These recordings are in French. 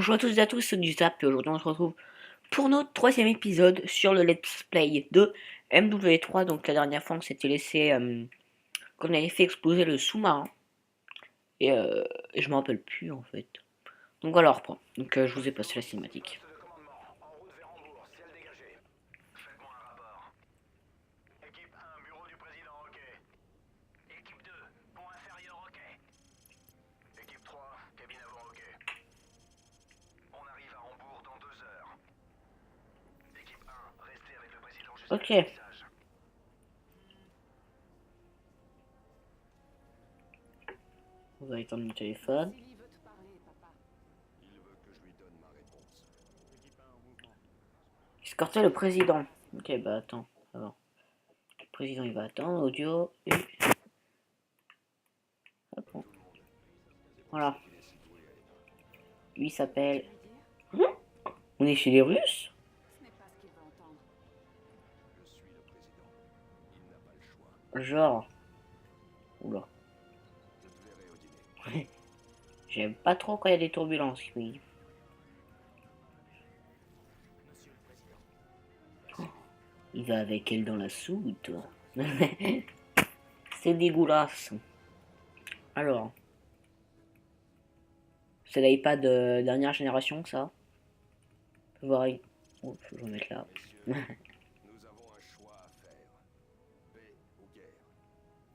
Bonjour à tous et à tous, c'est du Zap et aujourd'hui on se retrouve pour notre troisième épisode sur le Let's Play de MW3. Donc la dernière fois on s'était laissé, qu'on avait fait exploser le sous-marin et je me rappelle plus en fait. Donc voilà on reprend. Donc je vous ai passé la cinématique. Ok. On va éteindre mon téléphone. Escorter le président. Ok bah attends, ça va. Le président il va attendre, audio et... Hop, bon. Voilà. Lui s'appelle... On est chez les Russes? Genre... Oula. J'aime pas trop quand il y a des turbulences, oui. Oh, il va avec elle dans la soute. C'est dégueulasse. Alors, c'est l'iPad dernière génération, ça. On peut voir. Oh, faut que je le mette là. Nous avons un choix à faire. Paix ou guerre,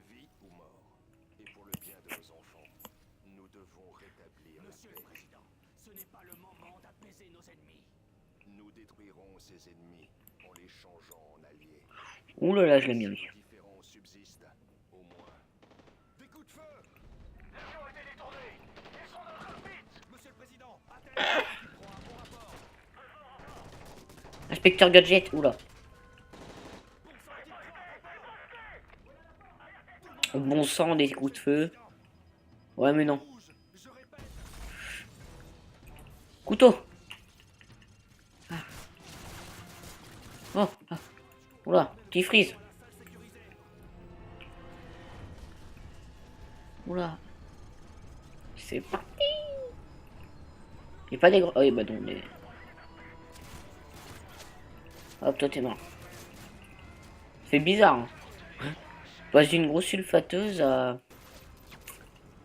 vie ou mort. Et pour le bien de nos enfants, nous devons rétablir Monsieur la le paix. Président, ce n'est pas le moment d'apaiser nos ennemis. Nous détruirons ces ennemis en les changeant en alliés. Ouh là là, je l'aime bien Si lui. nos différends subsistent, au moins. Des coups de feu! L'avion a été détourné! Ils sont dans le cockpit! Monsieur le Président, à terre! Prends un bon rapport! Inspecteur Gadget, oula. Bon sang, des coups de feu. Ouais, mais non. Je répète, Couteau. Ah. Oh, ah. Oula, petit freeze. Oula. C'est parti. Il n'y a pas des gros... Oh, oui, bah non, mais... Hop, toi t'es mort. C'est bizarre, hein. Passe d'une grosse sulfateuse à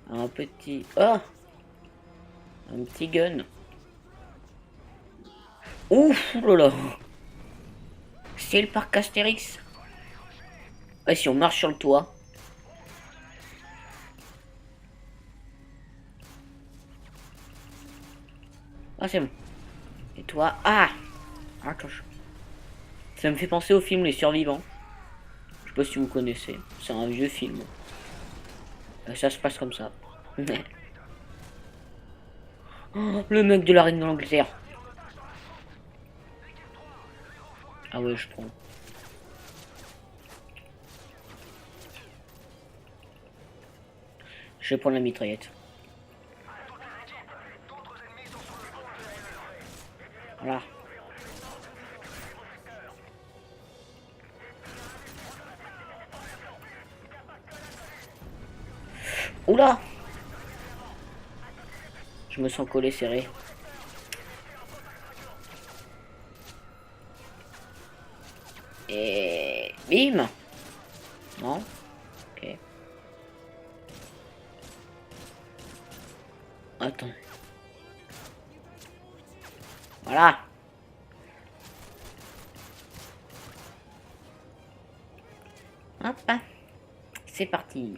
un petit... Oh, un petit gun. Ouf, oulala. C'est le parc Astérix. Ah, si on marche sur le toit. Ah, c'est bon. Et toi... Ah, attends. Ça me fait penser au film Les Survivants. Je sais pas si vous connaissez. C'est un vieux film. Ça se passe comme ça. Oh, le mec de la reine de l'Angleterre. Ah ouais, je prends. Je vais prendre la mitraillette. Voilà. Oula! Je me sens collé serré. Et bim! Non? Ok. Attends. Voilà. Hop. C'est parti.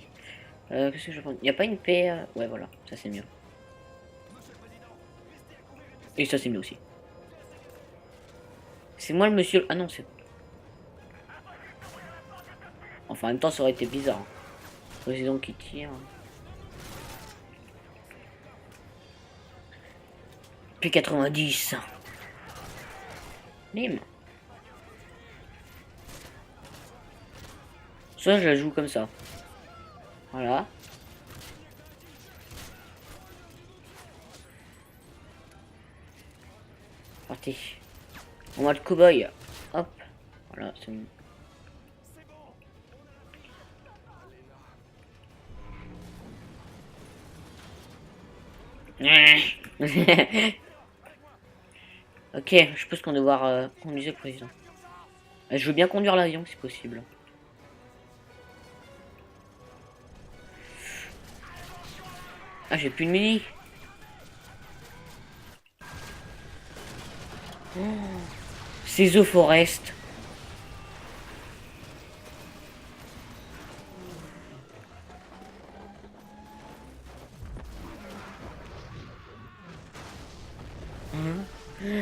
Qu'est-ce que je prends? Il n'y a pas une paix. Ouais, voilà. Ça, c'est mieux. Et ça, c'est mieux aussi. C'est moi le monsieur. Ah non, c'est... Enfin, en même temps, ça aurait été bizarre. Président qui tire. P90. Bim. Ça, je la joue comme ça. Voilà. Parti. En mode cow-boy. Hop. Voilà, c'est bon. Ok, je pense qu'on va devoir conduire le président. Je veux bien conduire l'avion si possible. Ah, j'ai plus de mini. Oh, c'est The Forest.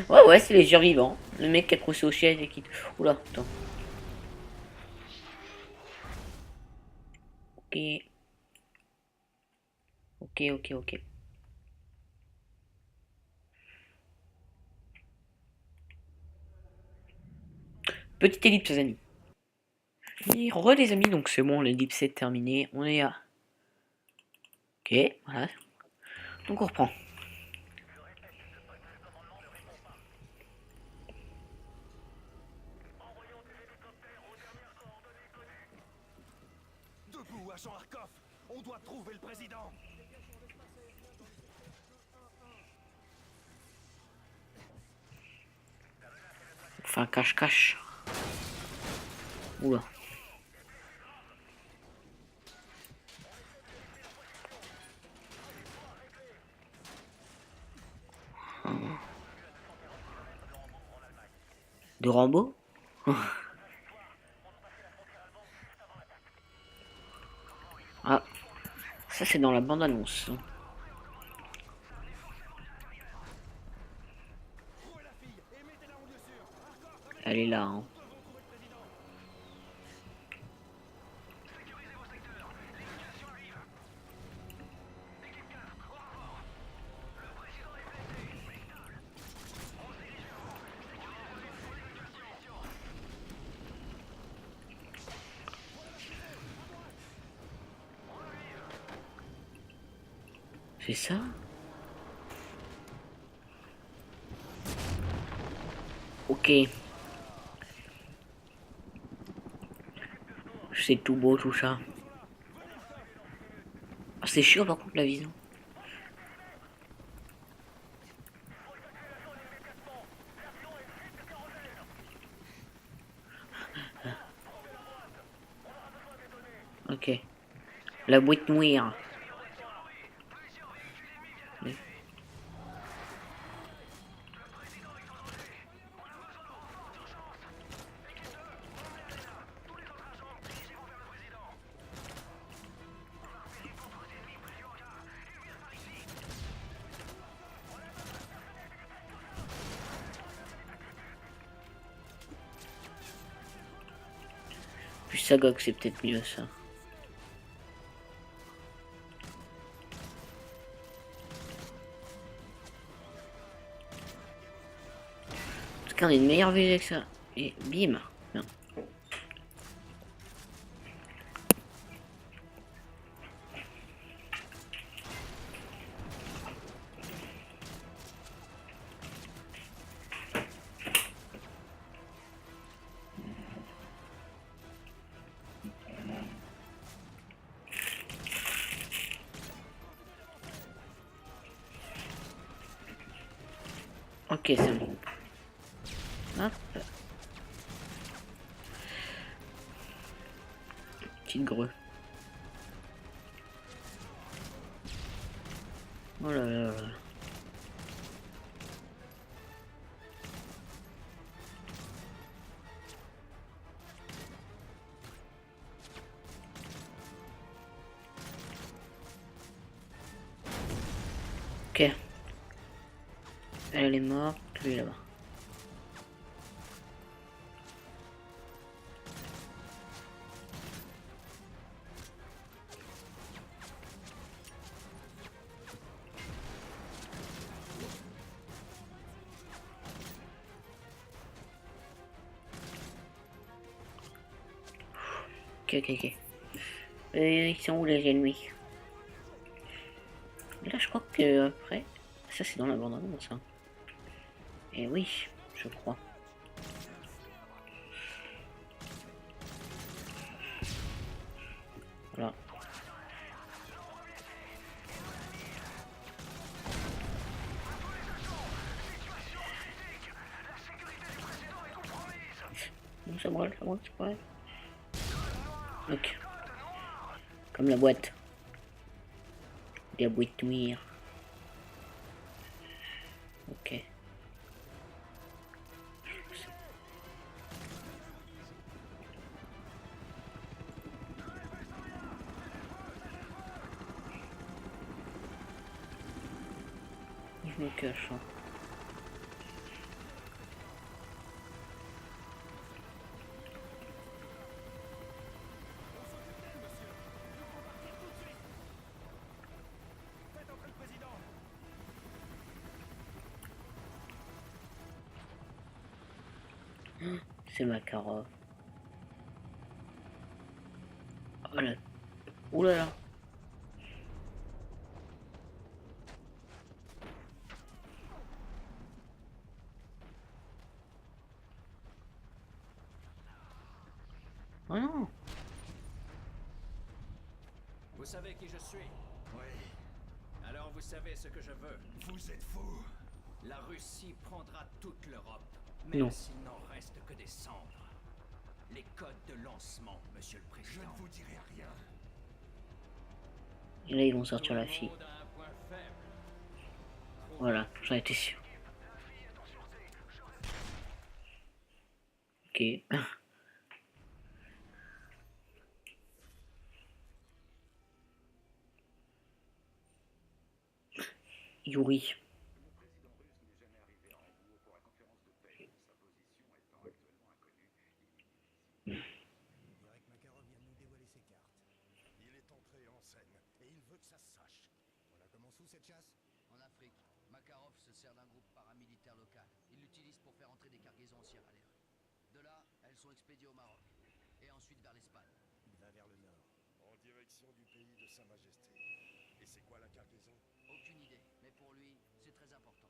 Ouais, ouais, c'est les survivants. Le mec qui a procès au siège et qui... Oula, attends. Ok. Ok, ok, ok. Petite ellipse, les amis. Et re, les amis, donc c'est bon, l'ellipse est terminée. On est à... Ok, voilà. Donc on reprend. Debout, agent Arkoff. On doit trouver le président. Enfin, cache-cache. Oula. De Rambo. Ah, ça c'est dans la bande-annonce. Trouez la fille et mettez-la en lieu sûr. Arkoff, avec Elle est là, hein. nous devons trouver le président. Sécurisez vos secteurs. L'évacuation arrive. Équipe 4, au rapport. Le président est blessé, mais stable. On se dirige vers vous. Sécurisez vos zones pour l'évacuation. C'est ça? Ok. C'est tout beau tout ça. Ah, c'est chiant par contre la vision. Ok. La boîte noire. Oui. Plus Sagog, c'est peut-être mieux ça. En tout cas, on a une meilleure vue avec ça. Et bim. Non. Ok, c'est bon. Hop. Petite grue. Oh là là là. Ok. Elle est morte, lui là-bas. Ok, ok, ok. Ils sont où les ennemis? Là, je crois que après, ça c'est dans la bande-annonce. Hein. Et oui, je crois. Voilà. Ça brûle, c'est pas vrai. Ok. Comme la boîte. La boîte noire. Ok. Je me cache. Hein. Faites entrer le président. C'est Makarov. Oh là. Ouh là là. Oh non. Vous savez qui je suis? Oui, Alors vous savez ce que je veux. vous êtes fous. La Russie prendra toute l'Europe, Non. même s'il n'en reste que des cendres. Les codes de lancement, monsieur le Je ne président. vous dirai rien. Et là, ils vont Tout sortir le la fille. monde a un point faible. Voilà, j'en étais sûr. Ok. Yuri. On dirait que Makarov vient de nous dévoiler ses cartes. Il est entré en scène et il veut que ça se sache. On la commence où cette chasse? En Afrique, Makarov se sert d'un groupe paramilitaire local. Il l'utilise pour faire entrer des cargaisons en Sierra Leone. De là, elles sont expédiées au Maroc et ensuite vers l'Espagne. Il va vers le nord. En direction du pays de Sa Majesté. Et c'est quoi la cargaison? Aucune idée, mais pour lui, c'est très important.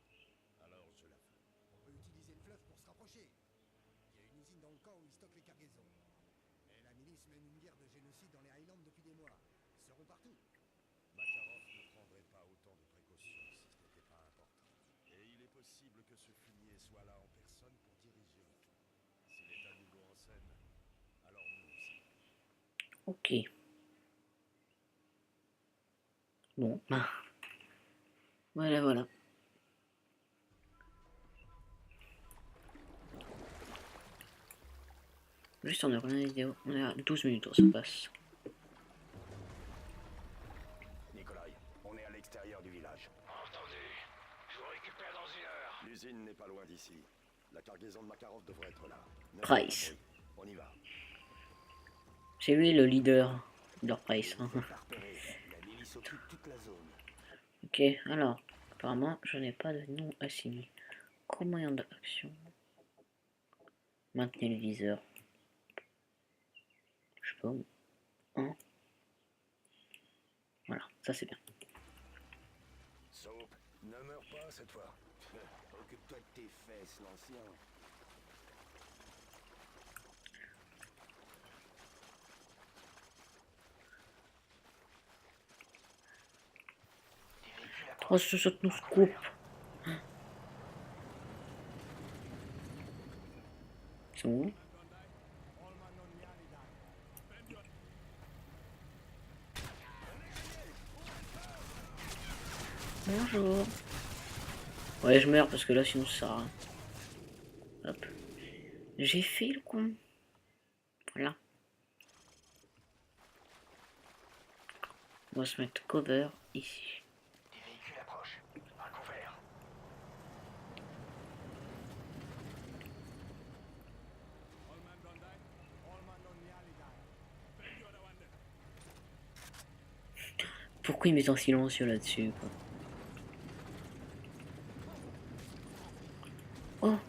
Alors je la veux. On peut utiliser le fleuve pour se rapprocher. Il y a une usine dans le camp où ils stockent les cargaisons. Mais la milice mène une guerre de génocide dans les Highlands depuis des mois. Ils seront partout. Makarov ne prendrait pas autant de précautions si ce n'était pas important. Et il est possible que ce fumier soit là en personne pour diriger le tout. S'il est à nouveau en scène, alors nous aussi. Ok. Bon. Voilà, voilà. Juste on a regardé la vidéo. On est à 12 minutes, ça passe. Nikolai, on est à l'extérieur du village. Entendu. Je vous récupère dans 1 heure. L'usine n'est pas loin d'ici. La cargaison de Makarov devrait être là. Ne Price. faites pas de bruit. On y va. C'est lui le leader. Leader Price. Hein. Vous êtes repérés. La milice occupe toute la zone. Ok, alors. Apparemment, je n'ai pas de nom assigné. Moyen d'action. Maintenez le viseur. Je sais pas où. Hein. Voilà, ça c'est bien. Soap, ne meurs pas cette fois. Occupe-toi de tes fesses, l'ancien. Oh, ce saute nous coupe. Ils sont où? Bonjour. Ouais, je meurs parce que là, sinon ça sert à rien. Hop. J'ai fait le con. Voilà. On va se mettre cover ici. Des véhicules approchent. À couvert. Pourquoi ils mettent en silencieux là-dessus, quoi? Oh.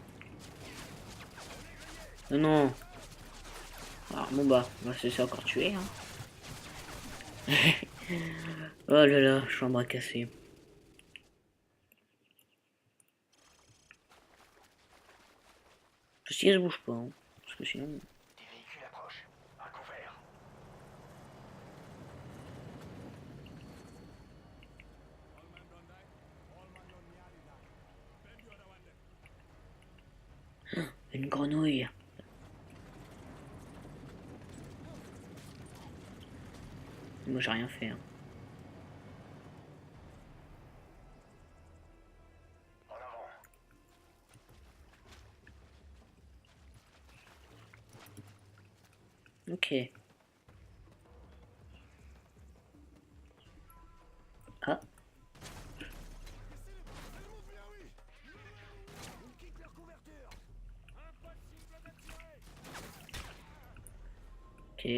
Non. Ah, bon bah, on va se laisser encore tuer, hein. Oh là là, chambre à casser. Si elle se bouge pas, hein, parce que sinon... Des véhicules approchent. À couvert. Une grenouille. Moi j'ai rien fait. Hein. En avant. Ok. Ah. Ok.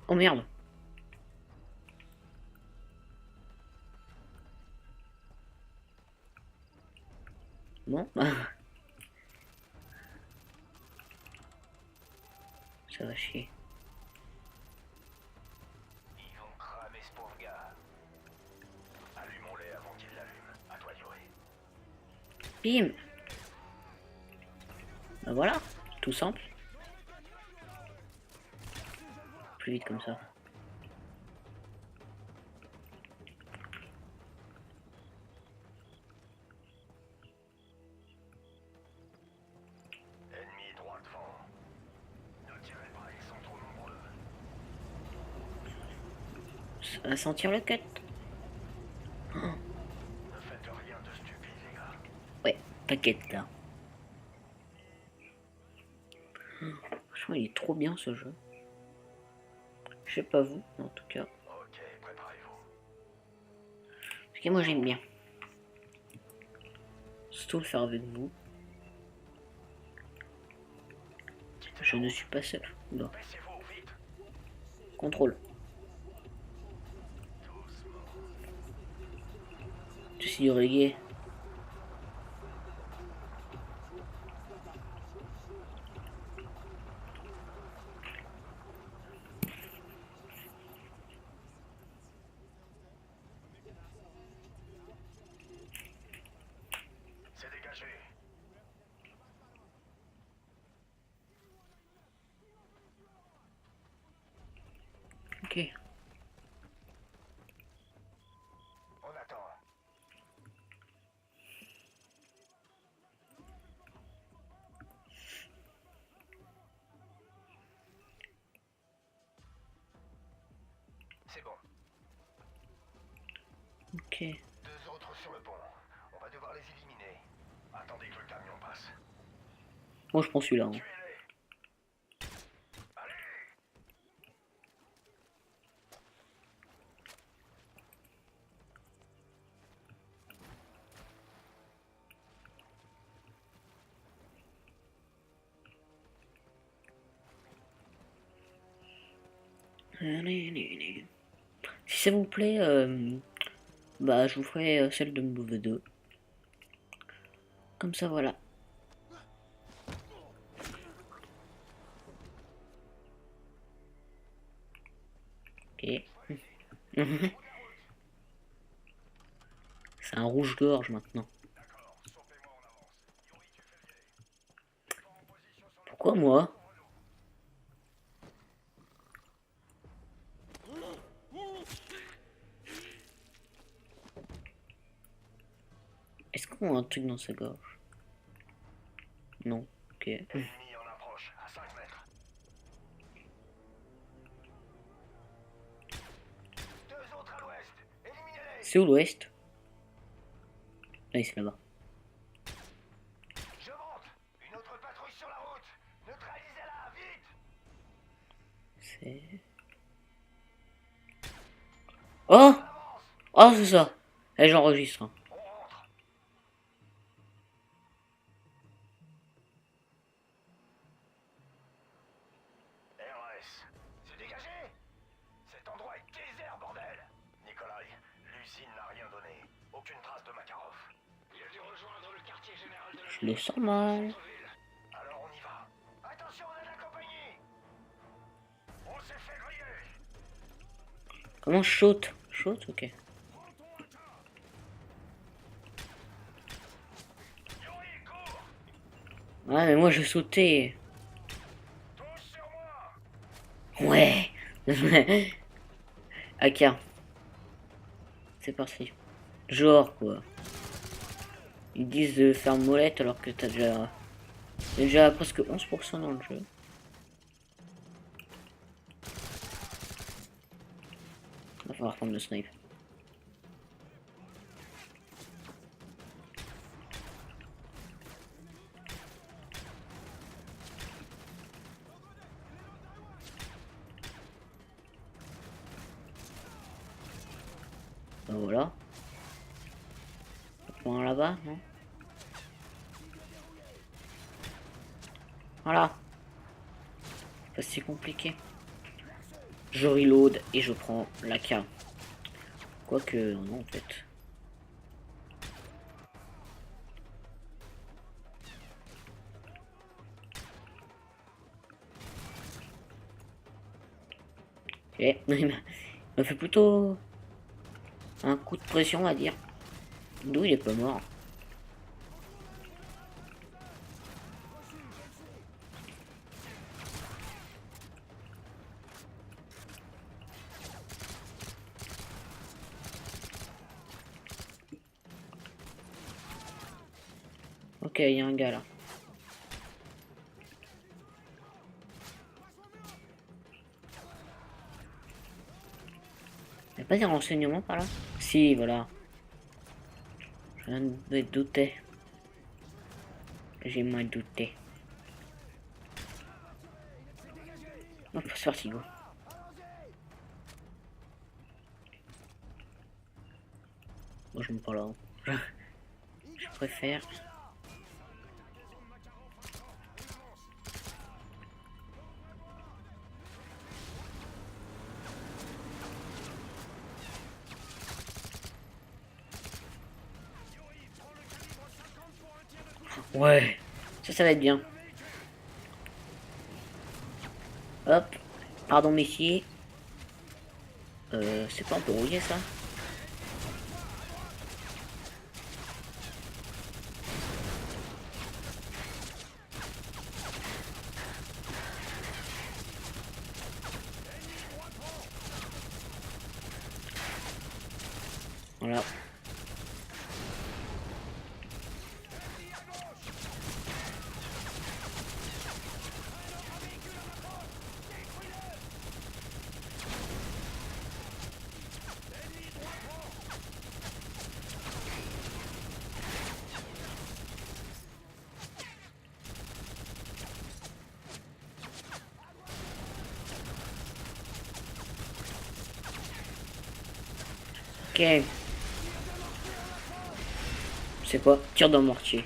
Oh merde. Bon, ça va chier. Ils vont cramer ce pauvre gars. Allumons-les avant qu'ils l'allument. À toi, Yuri. Bim. Bah voilà, tout simple. Plus vite comme ça. Ennemi droit devant. Ne tirez pas, ils sont trop nombreux. Ça va sentir le cut. Ne faites rien de stupide, les gars. Ouais, t'inquiète là. Franchement, il est trop bien ce jeu. Je sais pas vous, mais en tout cas. Ok, préparez-vous. Parce que moi j'aime bien. Surtout le faire avec vous. Je ne suis pas seul. Oula. Baissez-vous, vite. Contrôle. Je suis du reggae. C'est dégagé. Ok. On attend. C'est bon. Ok. 2 autres sur le pont. On va devoir les éliminer. Attendez que le camion passe. Moi je prends celui-là. Hein. Tuez-les. Allez. Si ça vous plaît, bah je vous ferai celle de MW2. Comme ça voilà. Ok. C'est un rouge-gorge maintenant. D'accord, saupez-moi en avance. Yuri, tu fais le guet. Pas en position sur le Pourquoi moi? Est-ce qu'on a un truc dans sa gorge? Non. Ok. ennemi en approche, à 5 mètres. 2 autres à l'ouest. Éliminez-les. C'est où l'ouest? Là, c'est là-bas. Je monte. Une autre patrouille sur la route. Neutralisez-la, vite. C'est... Oh! Avance. Oh, c'est ça. Là, j'enregistre. Hein. On rentre. RS. C'est dégagé. Cet endroit est désert, bordel. Nikolai, l'usine n'a rien donné. Aucune trace de Makarov. Il a dû rejoindre le quartier général de la Je le sens mal. Alors on y va. Attention, on a de la compagnie. On s'est fait griller. Comment je saute? Je saute, ok. Yuri, cours. Ouais, mais moi, je sautais. Tous sur moi. Ouais. Ok. C'est parti. Genre, quoi. Ils disent de faire molette alors que t'as déjà On est déjà à presque 11% dans le jeu. Va falloir prendre le snipe. Ben voilà. Point là-bas, non? Voilà. C'est pas si compliqué. Je reload et je prends la K. Quoique, non en fait. Ok, il m'a fait plutôt un coup de pression à dire. D'où il est pas mort. Ok, il y a un gars là. Il n'y a pas des renseignements par là? Si, voilà. Je me doutais. J'ai moins douté. Non, c'est parti, go. Moi, je me parle là. Je préfère. Ouais, ça va être bien. Hop, pardon messieurs. C'est pas un peu rouillé ça? Voilà. Ok. C'est quoi? Tire dans le mortier.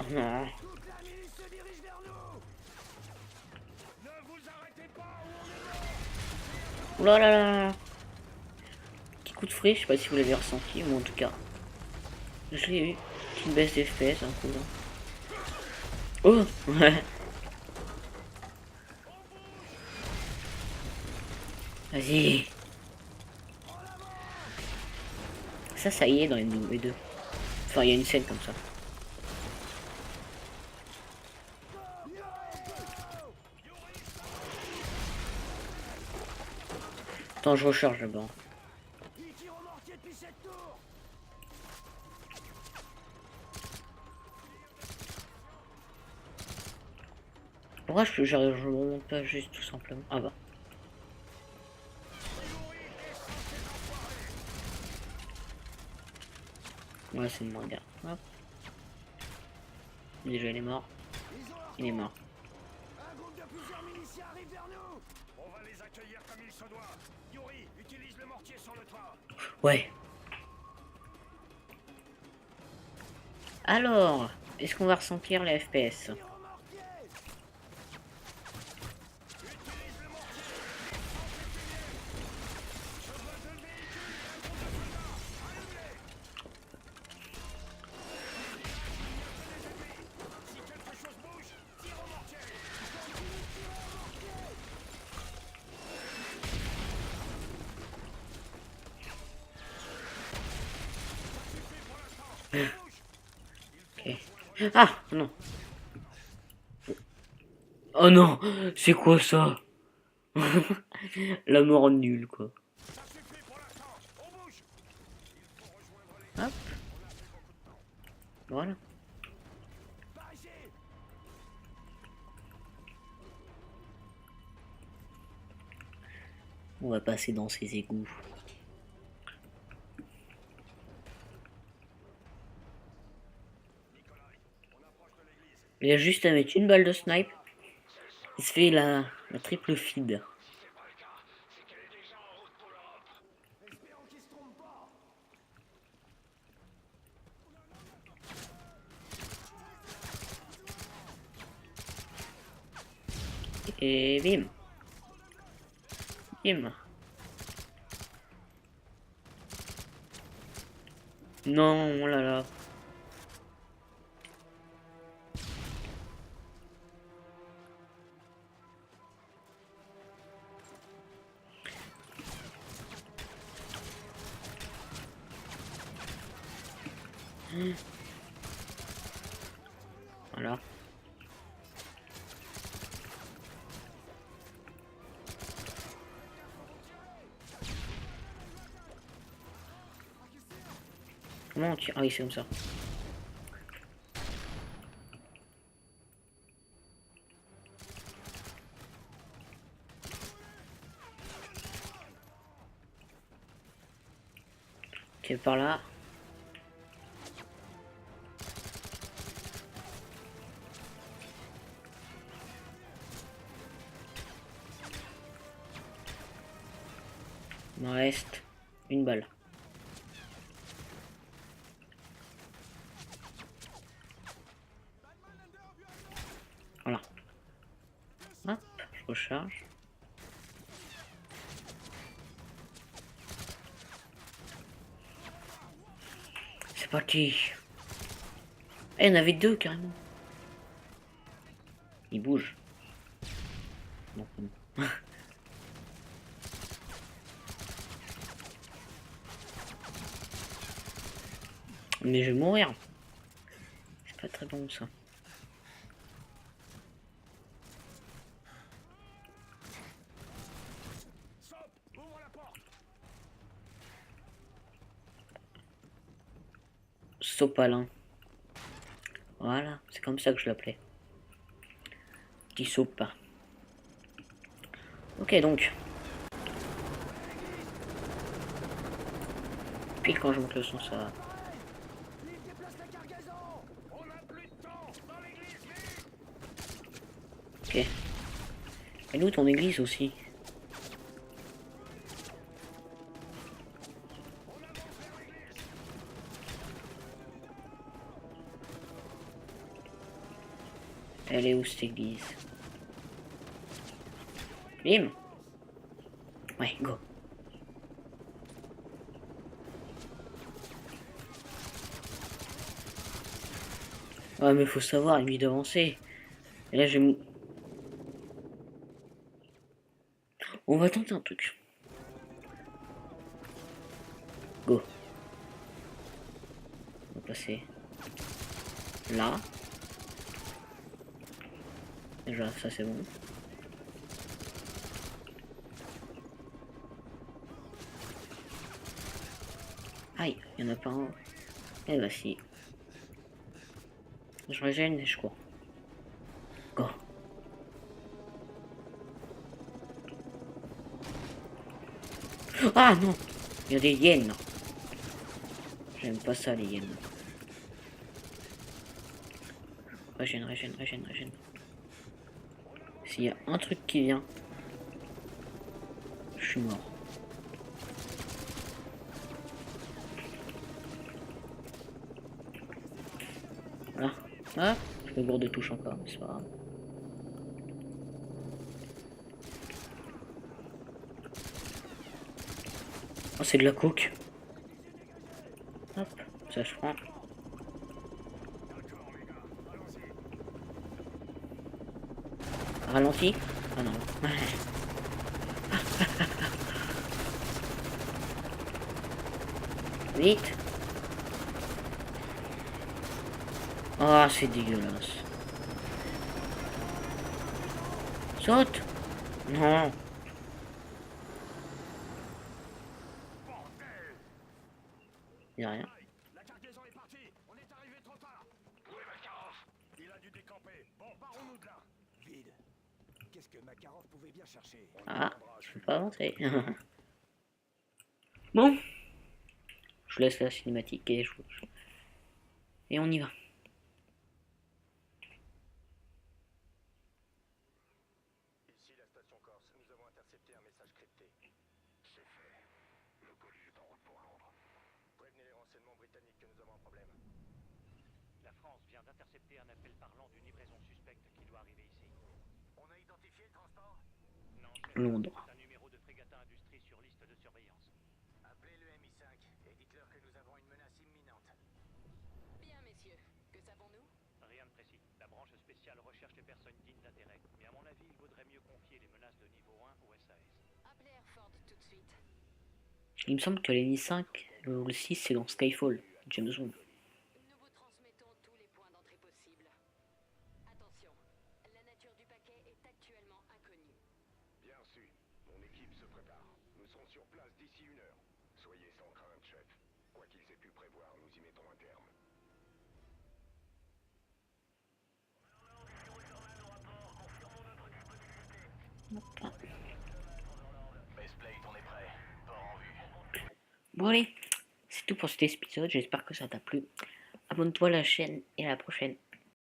Oh non. Toute la milice se dirige vers nous. Ne vous arrêtez pas ou on est mort. Ouh là là là. Petit coup de frais, je sais pas si vous l'avez ressenti, ou en tout cas. Je l'ai eu. Petite baisse d'FPS un coup là. Oh ouais. Vas-y. Ça y est dans les deux. Enfin, il y a une scène comme ça. Attends, je recharge d'abord. Il tire au mortier depuis cette tour. Pourquoi je remonte pas juste tout simplement? Ah bah. Ouais, c'est moins bien. Hop. Déjà, il est mort. Il est mort. Un groupe de plusieurs miliciens arrive vers nous. On va les accueillir comme il se doit. Yuri, utilise le mortier sur le toit. Ouais. Alors, est-ce qu'on va ressentir les FPS? Tire au mortier. Utilise le mortier. Je veux deux véhicules et un groupe de soldats. Allumez. Si quelque chose bouge, tire au mortier. Ok. Ah, non. Oh non, c'est quoi ça? La mort nulle, quoi. Ça suffit pour l'instant. On bouge. Hop. Voilà. On va passer dans ces égouts. Il a juste à mettre une balle de snipe. Il se fait la triple feed. Et bim. Bim. Non, oh là là. Voilà. Comment on tire? Ah oui, c'est comme ça. Ok, par là. Il me reste une balle. Voilà. Hop, je recharge. C'est parti. Eh, il y en avait deux carrément. Il bouge. Non, non. Mais je vais mourir. C'est pas très bon ça. Sopalin. Voilà, c'est comme ça que je l'appelais. Petit sopa. Ok donc. Pile quand je monte le son, ça va. Ok. Et nous ton église aussi. Elle est où cette église? Bim. Ouais, go. Ouais, mais faut savoir, lui d'avancer. Et là, on va tenter un truc. Go. On va passer là. Déjà, ça c'est bon. Aïe, il y en a pas un. Eh bah si. Je régène et je cours. Go. Ah non, il y a des hyènes. J'aime pas ça les hyènes. Régène. S'il y a un truc qui vient, je suis mort. Voilà. Ah, je me gourde de touche encore, mais c'est pas grave. Oh, c'est de la coke. Hop, ça je prends. Ralenti. Ah non. Vite. Ah, c'est dégueulasse. Saute. Non. Y'a rien. échappé. Bon, barrons-nous de là. Vide. Qu'est-ce que Makarov pouvait bien chercher? Ah, je peux pas avancer. Bon, je laisse la cinématique et on y va. Ici la station Corse, nous avons intercepté un message crypté. C'est fait. Le colis est en route pour Londres. Prévenez les renseignements britanniques que nous avons un problème. La France vient d'intercepter un appel parlant d'une livraison suspecte qui doit arriver ici. On a identifié le transport? Non, chef, Londres. c'est un numéro de Frégatin Industrie sur liste de surveillance. Appelez le MI5 et dites-leur que nous avons une menace imminente. Bien, messieurs. Que savons-nous? Rien de précis. La branche spéciale recherche les personnes dignes d'intérêt. Mais à mon avis, il vaudrait mieux confier les menaces de niveau 1 au SAS. Appelez Airford tout de suite. Il me semble que l'ennemi 5 ou le 6 c'est dans Skyfall, James Bond. Nous vous transmettons tous les points d'entrée possibles. Attention, la nature du paquet est actuellement inconnue. Bien su. Mon équipe se prépare. Nous serons sur place d'ici 1 heure. Soyez sans crainte, chef. Quoi qu'ils aient pu prévoir, nous y mettrons un terme. Baseplate, on est prêt. Port en vue. Bon allez, c'est tout pour cet épisode, j'espère que ça t'a plu. Abonne-toi à la chaîne et à la prochaine.